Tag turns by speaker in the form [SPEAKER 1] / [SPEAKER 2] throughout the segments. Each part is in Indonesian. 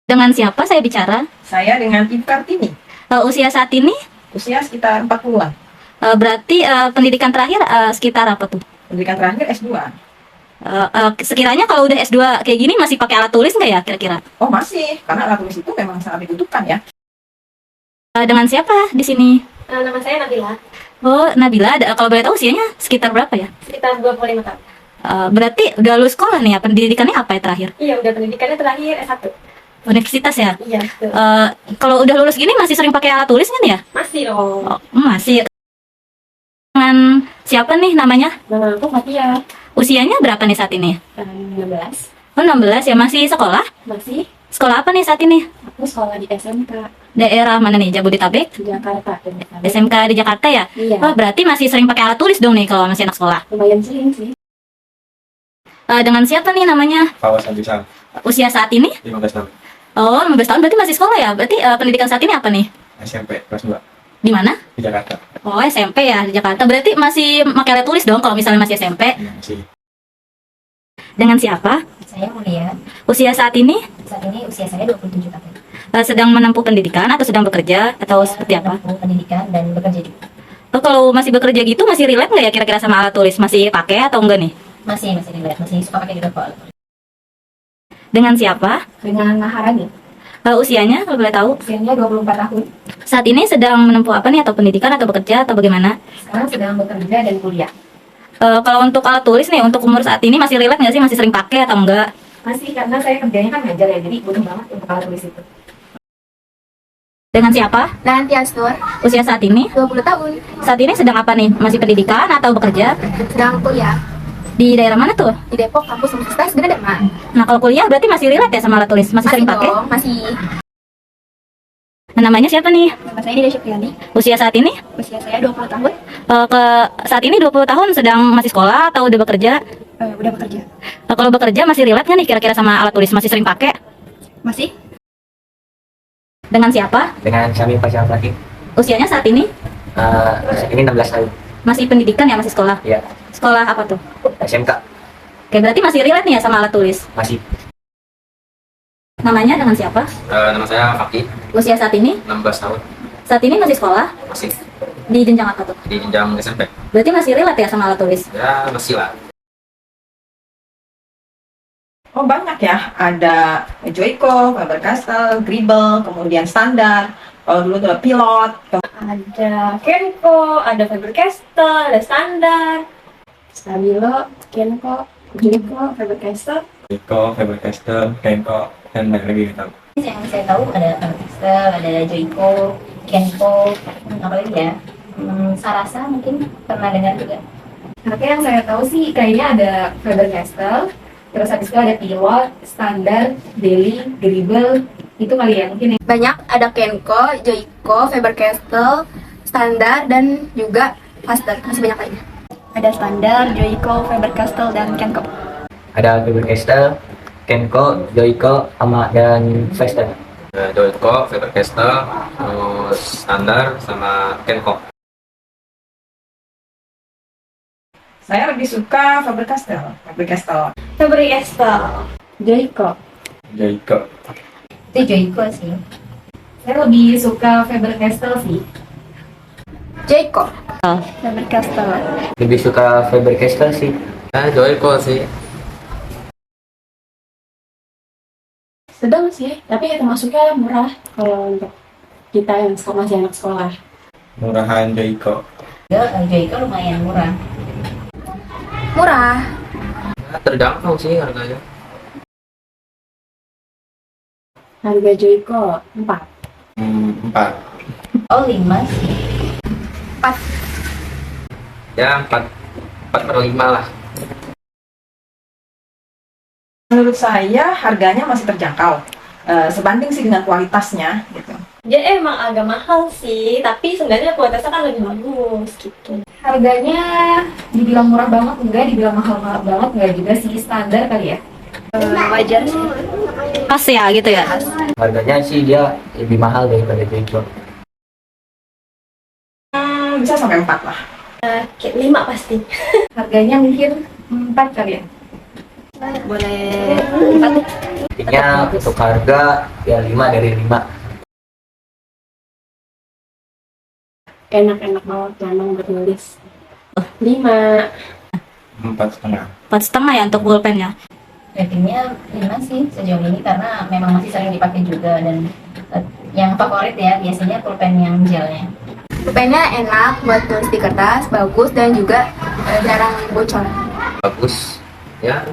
[SPEAKER 1] Dengan siapa saya bicara?
[SPEAKER 2] Saya dengan Ibu Kartini,
[SPEAKER 1] Usia saat ini
[SPEAKER 2] usia sekitar 40-an.
[SPEAKER 1] berarti pendidikan terakhir sekitar apa tuh?
[SPEAKER 2] Pendidikan terakhir S2.
[SPEAKER 1] Sekiranya kalau udah S2 kayak gini masih pakai alat tulis nggak ya kira-kira?
[SPEAKER 2] Oh masih, karena alat tulis itu memang sangat dibutuhkan ya.
[SPEAKER 1] Dengan siapa di sini?
[SPEAKER 3] Nama saya Nabila,
[SPEAKER 1] Oh, Nabila, kalau boleh tahu usianya sekitar berapa ya?
[SPEAKER 3] sekitar 25 tahun.
[SPEAKER 1] Berarti udah lulus sekolah nih ya, pendidikannya apa ya terakhir?
[SPEAKER 3] Iya, udah pendidikannya terakhir S1.
[SPEAKER 1] Universitas ya?
[SPEAKER 3] Iya, betul.
[SPEAKER 1] Kalau udah lulus gini masih sering pakai alat tulis kan ya?
[SPEAKER 3] Masih dong.
[SPEAKER 1] Oh, masih. Dengan siapa nih namanya?
[SPEAKER 3] Nama aku Fatia,
[SPEAKER 1] Usianya berapa nih saat ini?
[SPEAKER 3] 16.
[SPEAKER 1] Oh, 16 ya, masih sekolah?
[SPEAKER 3] Masih,
[SPEAKER 1] Sekolah apa nih saat ini?
[SPEAKER 3] aku sekolah di SMK
[SPEAKER 1] Daerah mana nih? Jabodetabek?
[SPEAKER 3] Jakarta.
[SPEAKER 1] SMK di Jakarta ya?
[SPEAKER 3] Iya,
[SPEAKER 1] Oh, berarti masih sering pakai alat tulis dong nih kalau masih anak sekolah.
[SPEAKER 3] lumayan sering sih.
[SPEAKER 1] Dengan siapa nih namanya?
[SPEAKER 4] Fawas Abisal,
[SPEAKER 1] Usia saat ini?
[SPEAKER 4] 15 tahun,
[SPEAKER 1] Oh, 15 tahun berarti masih sekolah ya? Berarti pendidikan saat ini apa nih?
[SPEAKER 4] SMP kelas 2
[SPEAKER 1] Di mana?
[SPEAKER 4] di Jakarta.
[SPEAKER 1] Oh, SMP ya di Jakarta. Berarti masih pakai alat tulis dong kalau misalnya masih SMP.
[SPEAKER 4] Ya, masih.
[SPEAKER 1] Dengan siapa?
[SPEAKER 5] Saya Mulia.
[SPEAKER 1] Usia saat ini
[SPEAKER 5] Saat ini usia saya 27 tahun.
[SPEAKER 1] sedang menempuh pendidikan atau sedang bekerja atau seperti apa?
[SPEAKER 5] Menempuh pendidikan dan bekerja juga.
[SPEAKER 1] Oh, kalau masih bekerja gitu masih relate nggak ya kira-kira sama alat tulis? Masih pakai atau enggak nih?
[SPEAKER 5] Masih dilihat, masih suka pakai juga kok.
[SPEAKER 1] Dengan siapa?
[SPEAKER 3] Dengan Maharani,
[SPEAKER 1] Usianya kalau boleh tahu?
[SPEAKER 3] usianya 24 tahun.
[SPEAKER 1] Saat ini sedang menempuh apa nih? Atau pendidikan atau bekerja atau bagaimana?
[SPEAKER 3] Sekarang sedang bekerja dan kuliah.
[SPEAKER 1] Kalau untuk alat tulis nih, untuk umur saat ini masih relate nggak sih? Masih sering pakai atau enggak?
[SPEAKER 3] Masih, karena saya kerjanya kan ngajar ya, jadi butuh banget untuk alat tulis itu.
[SPEAKER 1] Dengan siapa?
[SPEAKER 3] Nanti Astur,
[SPEAKER 1] Usia saat ini?
[SPEAKER 3] 20 tahun,
[SPEAKER 1] Saat ini sedang apa nih? Masih pendidikan atau bekerja?
[SPEAKER 3] sedang kuliah
[SPEAKER 1] Di daerah mana tuh?
[SPEAKER 3] di Depok, kampus Universitas Gede-Demak.
[SPEAKER 1] Nah, kalau kuliah berarti masih relate ya sama alat tulis? Masih sering pakai?
[SPEAKER 3] dong, masih.
[SPEAKER 1] Nah, namanya siapa nih?
[SPEAKER 3] Nama saya Dida Syukriani,
[SPEAKER 1] Usia saat ini?
[SPEAKER 3] usia saya 20 tahun,
[SPEAKER 1] Saat ini 20 tahun sedang masih sekolah atau udah bekerja?
[SPEAKER 3] udah bekerja.
[SPEAKER 1] Kalau bekerja masih relate nggak nih kira-kira sama alat tulis? Masih sering pakai?
[SPEAKER 3] Masih?
[SPEAKER 1] Dengan siapa?
[SPEAKER 6] Dengan Syamil Faisal Fakih.
[SPEAKER 1] Usianya saat ini?
[SPEAKER 6] Ini 16 tahun.
[SPEAKER 1] Masih pendidikan ya? Masih sekolah?
[SPEAKER 6] Ya,
[SPEAKER 1] Sekolah apa tuh?
[SPEAKER 6] SMK
[SPEAKER 1] Oke, berarti masih relate nih ya sama alat tulis?
[SPEAKER 6] masih.
[SPEAKER 1] Namanya dengan siapa?
[SPEAKER 4] Nama saya Fakih,
[SPEAKER 1] Usia saat ini?
[SPEAKER 4] 16 tahun,
[SPEAKER 1] Saat ini masih sekolah?
[SPEAKER 4] masih
[SPEAKER 1] Di jenjang apa tuh?
[SPEAKER 4] di jenjang SMP.
[SPEAKER 1] Berarti masih relate ya sama alat tulis?
[SPEAKER 4] Ya, masih lah.
[SPEAKER 2] Oh banyak ya, ada Joico, Faber-Castell, Gribble, kemudian standar. Kalau dulu tuh ada Pilot,
[SPEAKER 3] Ada Kenko, ada Faber-Castell, ada Standar, Stabilo, Kenko, Joico, Faber-Castell.
[SPEAKER 4] Iko, Faber-Castell, Kenko, dan banyak lagi gitu.
[SPEAKER 5] Yang saya tahu ada Faber-Castell, ada Joico, Kenko, apa lagi ya? Sarasa mungkin pernah dengar juga.
[SPEAKER 3] Tapi yang saya tahu sih kayaknya ada Faber-Castell, terus habis itu ada Pilot, Standar, Daily, Gribble, itu kali ya mungkin ya. Banyak, ada Kenko, Joico, Faber-Castell, Standar, dan juga Faster, masih banyak lainnya. Ada Standar, Joico, Faber-Castell, dan Kenko.
[SPEAKER 6] Ada Faber-Castell, Kenko, Joico, sama dan Faster.
[SPEAKER 4] Joico, Faber-Castell, terus standar sama Kenko.
[SPEAKER 2] saya lebih suka Faber-Castell.
[SPEAKER 3] Faber-Castell, Joico.
[SPEAKER 4] Joico.
[SPEAKER 5] Itu Joico sih.
[SPEAKER 3] Saya lebih suka Faber-Castell sih. Joico. Faber-Castell.
[SPEAKER 6] Lebih suka Faber-Castell sih.
[SPEAKER 4] Joico sih.
[SPEAKER 3] Sedang sih, tapi termasuknya murah kalau untuk kita yang masih anak sekolah.
[SPEAKER 4] Murahan Joico.
[SPEAKER 5] Joico lumayan murah.
[SPEAKER 3] Murah.
[SPEAKER 4] Ya, terjangkau sih harganya.
[SPEAKER 3] Harga Joico 4.
[SPEAKER 4] 4.
[SPEAKER 5] Oh 5 sih.
[SPEAKER 4] Ya, 4/5 lah.
[SPEAKER 2] Menurut saya harganya masih terjangkau. Sebanding sih dengan kualitasnya gitu.
[SPEAKER 3] Dia emang agak mahal sih, tapi sebenarnya kualitasnya kan lebih bagus gitu. Harganya dibilang murah banget enggak, dibilang mahal-mahal banget enggak juga sih, standar kali ya. Wajar sih.
[SPEAKER 1] Pas ya gitu ya?
[SPEAKER 6] Harganya sih dia lebih mahal daripada Joico.
[SPEAKER 2] Bisa sampai 4 lah.
[SPEAKER 3] 5 pasti. Harganya mungkin 4 kali ya. Boleh 4.
[SPEAKER 6] Intinya
[SPEAKER 1] bagus.
[SPEAKER 6] untuk harga ya 5 dari 5.
[SPEAKER 3] Enak-enak banget memang buat nulis. 5.
[SPEAKER 4] 4,5.
[SPEAKER 1] 4,5 ya untuk pulpen ya.
[SPEAKER 5] Ratingnya 5 sih sejauh ini karena memang masih sering dipakai juga dan yang favorit ya biasanya pulpen yang gelnya.
[SPEAKER 3] Pulpennya enak buat tulis di kertas, bagus dan juga jarang bocor.
[SPEAKER 6] Bagus ya,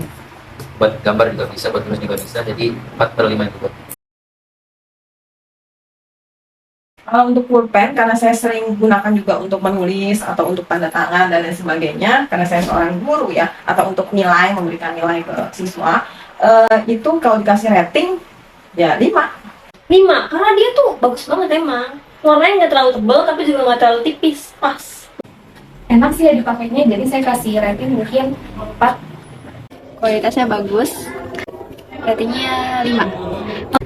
[SPEAKER 6] buat gambar juga bisa, buat tulis juga bisa, jadi 4/5 juga.
[SPEAKER 2] Kalau untuk pulpen, karena saya sering gunakan juga untuk menulis atau untuk tanda tangan dan lain sebagainya, karena saya seorang guru ya, atau untuk nilai, memberikan nilai ke siswa, itu kalau dikasih rating, ya 5.
[SPEAKER 7] 5, karena dia tuh bagus banget emang. Warnanya nggak terlalu tebal tapi juga nggak terlalu tipis, pas.
[SPEAKER 3] Enak sih ya dipakainya, jadi saya kasih rating mungkin 4. Kualitasnya bagus, ratingnya 5.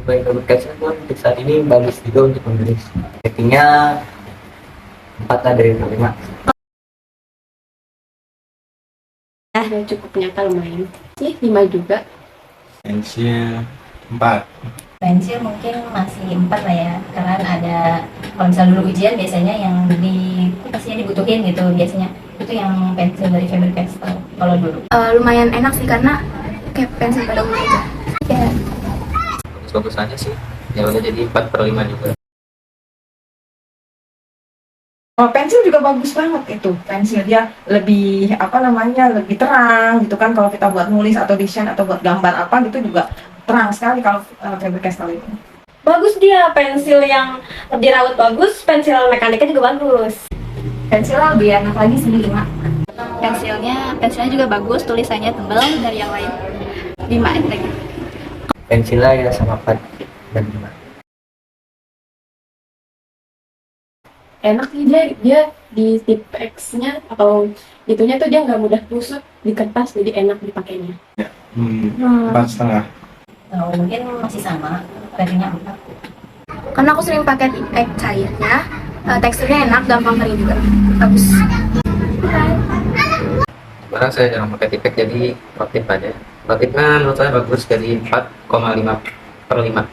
[SPEAKER 6] Baik, Faber-Castell pun untuk saat ini bagus juga untuk menulis. Ratingnya 4 lah dari 5.
[SPEAKER 3] Udah cukup nyata lumayan. Sih 5 juga.
[SPEAKER 4] Pensil 4.
[SPEAKER 5] Pensil mungkin masih 4 lah ya karena ada kalau misal dulu ujian biasanya yang pastinya dibutuhin gitu biasanya itu yang pensil dari Faber-Castell kalau dulu.
[SPEAKER 3] Lumayan enak sih karena kayak pensil pada umumnya aja. Ya.
[SPEAKER 6] Bagus-bagus aja sih. Ya udah jadi 4/5 juga.
[SPEAKER 2] Oh, pensil juga bagus banget itu. Pensil dia lebih lebih terang gitu kan kalau kita buat nulis atau desain atau buat gambar apa gitu juga terang sekali kalau Faber-Castell itu.
[SPEAKER 7] Bagus dia, pensil yang dirawat bagus, pensil mekaniknya juga bagus.
[SPEAKER 3] Pensilnya lebih enak lagi sih 5. Pensilnya juga bagus, tulisannya tebal dari yang lain. 5 lagi.
[SPEAKER 6] Pensilnya ya sama 4 dan 5.
[SPEAKER 3] Enak sih dia di tip X-nya atau itunya tuh dia nggak mudah busuk di kertas, jadi enak dipakainya.
[SPEAKER 4] 4,5.
[SPEAKER 5] Mungkin masih sama ratingnya 4.
[SPEAKER 3] Karena aku sering pakai tip X cairnya, teksturnya enak, gampang kering juga, bagus.
[SPEAKER 6] Sekarang saya jarang pakai tipek jadi rotip aja. Rotipnya menurut saya bagus dari 4,5/5.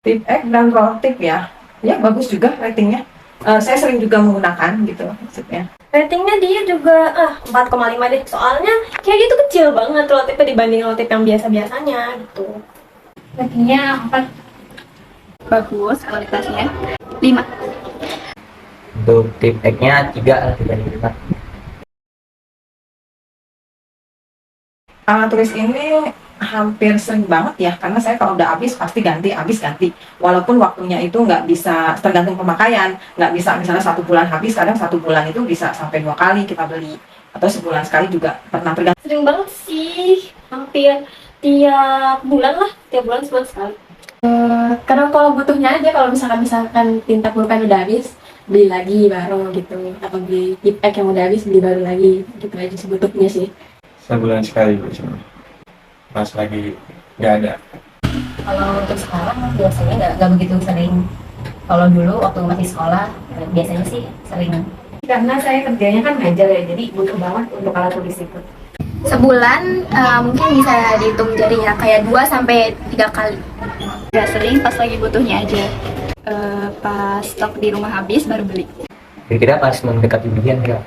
[SPEAKER 2] Tip X dan Rotip ya bagus juga ratingnya. Saya sering juga menggunakan gitu maksudnya.
[SPEAKER 7] Ratingnya dia juga 4,5 deh. Soalnya kayak gitu kecil banget rotipnya dibanding rotip yang biasa-biasanya gitu.
[SPEAKER 3] Ratingnya 4. Bagus kualitasnya. 5.
[SPEAKER 6] Untuk tip X-nya 3 lah dibanding 5.
[SPEAKER 2] Alat tulis ini hampir sering banget ya, karena saya kalau udah habis pasti ganti, walaupun waktunya itu nggak bisa, tergantung pemakaian, nggak bisa misalnya 1 bulan habis, kadang 1 bulan itu bisa sampai 2 kali kita beli, atau sebulan sekali juga pernah, tergantung.
[SPEAKER 7] Sering banget sih, hampir tiap bulan sebulan sekali.
[SPEAKER 3] Kadang kalau butuhnya aja, kalau misalkan tinta pulpen udah habis, beli lagi baru gitu, atau beli tip X yang udah habis beli baru lagi, gitu aja sih butuhnya sih.
[SPEAKER 4] Sebulan sekali biasanya. Pas lagi nggak ada.
[SPEAKER 5] Kalau untuk sekarang biasanya nggak begitu sering. Kalau dulu waktu masih sekolah biasanya sih sering.
[SPEAKER 3] Karena saya kerjanya kan ngajar ya, jadi butuh banget untuk alat tulis itu.
[SPEAKER 8] Sebulan mungkin bisa dihitung jari ya, kayak 2-3 kali. Gak sering, pas lagi butuhnya aja. Pas stok di rumah habis baru beli.
[SPEAKER 6] Kira-kira pas mendekati ujian ya,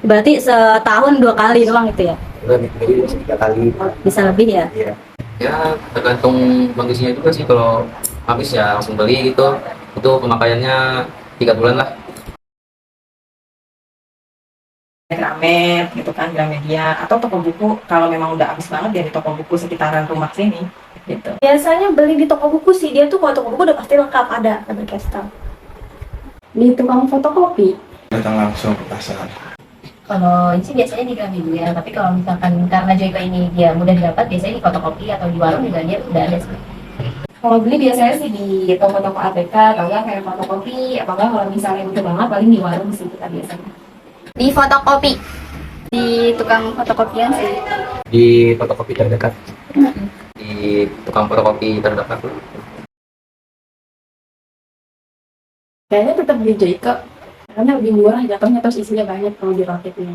[SPEAKER 1] Berarti setahun 2 kali doang itu ya?
[SPEAKER 6] lebih dari 3 kali.
[SPEAKER 1] Bisa lebih ya?
[SPEAKER 6] Iya. Ya tergantung kondisinya juga sih, kalau habis ya langsung beli gitu. Itu pemakaiannya 3 bulan lah.
[SPEAKER 2] Gramet gitu kan, Gramedia atau toko buku kalau memang udah habis banget ya di toko buku sekitaran rumah sini gitu.
[SPEAKER 7] Biasanya beli di toko buku sih, dia tuh kalau toko buku udah pasti lengkap ada Faber-Castell.
[SPEAKER 3] Di tukang fotokopi.
[SPEAKER 4] Datang langsung ke pasar.
[SPEAKER 5] Kalau ini sih biasanya di Gramedia, tapi kalau misalkan karena Joyko ini dia mudah didapat, biasanya di fotokopi atau di warung juga dia udah ada sih.
[SPEAKER 3] Kalau beli biasanya sih di toko-toko ATK atau enggak kayak fotokopi, atau enggak kalau misalnya butuh banget paling di warung sih kita biasanya.
[SPEAKER 8] Di fotokopi, di tukang fotokopian sih.
[SPEAKER 6] Di fotokopi terdekat. Di tukang fotokopi terdekat.
[SPEAKER 3] Kayaknya tetap di Joyko, karena lebih murah jatuhnya, terus isinya banyak kalau di Rotipnya.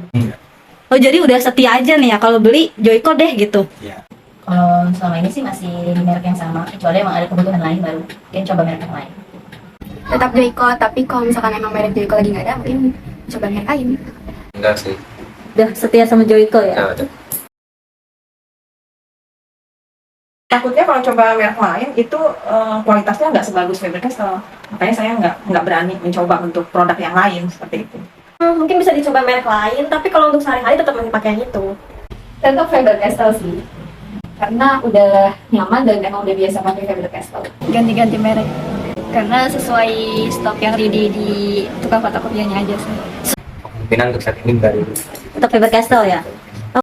[SPEAKER 1] Oh jadi udah setia aja nih ya, kalau beli Joyko deh gitu?
[SPEAKER 4] Ya.
[SPEAKER 5] Kalau selama ini sih masih di merek yang sama, kecuali emang ada kebutuhan lain baru mungkin coba merek yang lain.
[SPEAKER 8] Tetap Joyko, tapi kalau misalkan emang merek Joyko lagi nggak ada, mungkin coba merek lain.
[SPEAKER 6] Enggak sih.
[SPEAKER 1] Udah setia sama Joyko ya?
[SPEAKER 6] Ya,
[SPEAKER 2] Takutnya kalau coba merek lain itu kualitasnya nggak sebagus Faber-Castell. Makanya saya nggak berani mencoba untuk produk yang lain seperti itu.
[SPEAKER 7] Mungkin bisa dicoba merek lain, tapi kalau untuk sehari-hari tetap masih pakai yang itu.
[SPEAKER 3] Tetap Faber-Castell sih. Karena udah nyaman dan emang udah biasa pakai Faber-Castell.
[SPEAKER 8] Ganti-ganti merek. Karena sesuai stok yang ready di tukang fotokopiannya aja sih.
[SPEAKER 4] Kemungkinan untuk saat ini baru
[SPEAKER 1] Untuk Faber-Castell ya?